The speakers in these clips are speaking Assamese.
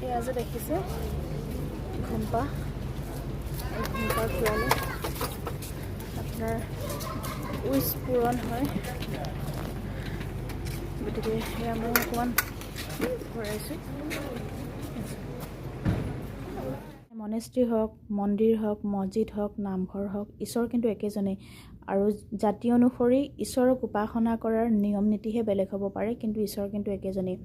এয়া যে দেখিছে ঘুমপা ঘূৰালে আপোনাৰ উইচ পূৰণ হয় গতিকে সেয়া মই অকণমান ঘূৰাইছোঁ মনেষ্ট্ৰী হওক মন্দিৰ হওক মছজিদ হওক নামঘৰ হওক ঈশ্বৰ কিন্তু একেজনেই আৰু জাতি অনুসৰি ঈশ্বৰক উপাসনা কৰাৰ নিয়ম নীতিহে বেলেগ হ'ব পাৰে কিন্তু ঈশ্বৰ কিন্তু একেজনেই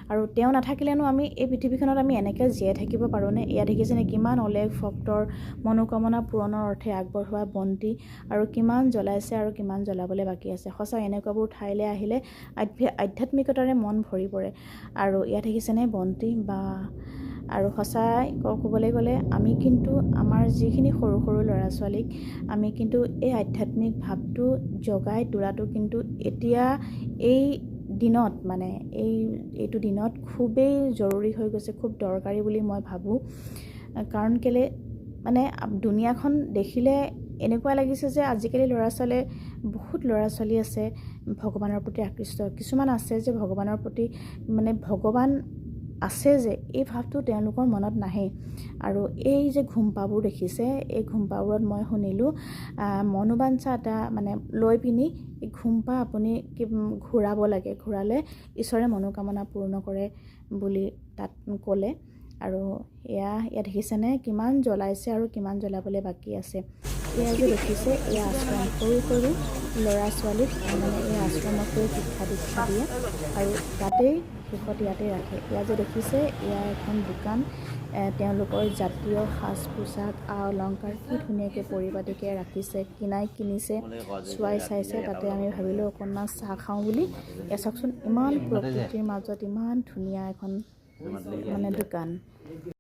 আৰু তেওঁ নাথাকিলেনো আমি এই পৃথিৱীখনত আমি এনেকৈ জীয়াই থাকিব পাৰোঁনে ইয়াত দেখিছেনে কিমান অলেখ ভক্তৰ মনোকামনা পূৰণৰ অৰ্থে আগবঢ়োৱা বন্তি আৰু কিমান জ্বলাইছে আৰু কিমান জ্বলাবলৈ বাকী আছে সঁচা এনেকুৱাবোৰ ঠাইলৈ আহিলে আধ্যাত্মিকতাৰে মন ভৰি পৰে আৰু ইয়াত দেখিছেনে বন্তি বা আৰু সঁচাই ক'বলৈ গ'লে আমি কিন্তু আমাৰ যিখিনি সৰু সৰু ল'ৰা ছোৱালীক আমি কিন্তু এই আধ্যাত্মিক ভাৱটো জগাই তোলাটো কিন্তু এতিয়া এই দিনত মানে এইটো দিনত খুবেই জৰুৰী হৈ গৈছে খুব দৰকাৰী বুলি মই ভাবোঁ কাৰণ কেলে মানে দুনিয়াখন দেখিলে এনেকুৱা লাগিছে যে আজিকালি বহুত ল'ৰা ছোৱালী আছে ভগৱানৰ প্ৰতি আকৃষ্ট কিছুমান আছে যে ভগৱানৰ প্ৰতি মানে ভগৱান আছে যে এই ভাৱটো তেওঁলোকৰ মনত নাহে আৰু এই যে ঘুমপাবোৰ দেখিছে এই ঘুমপাবোৰত মই শুনিলোঁ মনোবাঞ্ছা এটা মানে লৈ পিনি এই ঘুমপা আপুনি ঘূৰাব লাগে ঘূৰালে ঈশ্বৰে মনোকামনা পূৰ্ণ কৰে বুলি তাত ক'লে আৰু ইয়াত দেখিছেনে কিমান জ্বলাইছে আৰু কিমান জ্বলাবলৈ বাকী আছে এয়া যে দেখিছে এই আশ্ৰম সৰু সৰু ল'ৰা ছোৱালীক মানে এই আশ্ৰমত গৈ শিক্ষা দীক্ষা দিয়ে আৰু তাতেই শেষত ইয়াতে ৰাখে এয়া যে দেখিছে এয়া এখন দোকান তেওঁলোকৰ জাতীয় সাজ পোছাক অলংকাৰ কি ধুনীয়াকৈ পৰিপাটিকৈ ৰাখিছে কিনিছে চোৱাই চাইছে তাতে আমি ভাবিলোঁ অকণমান চাহ খাওঁ বুলি চাওকচোন ইমান প্ৰকৃতিৰ মাজত ইমান ধুনীয়া এখন মানে দোকান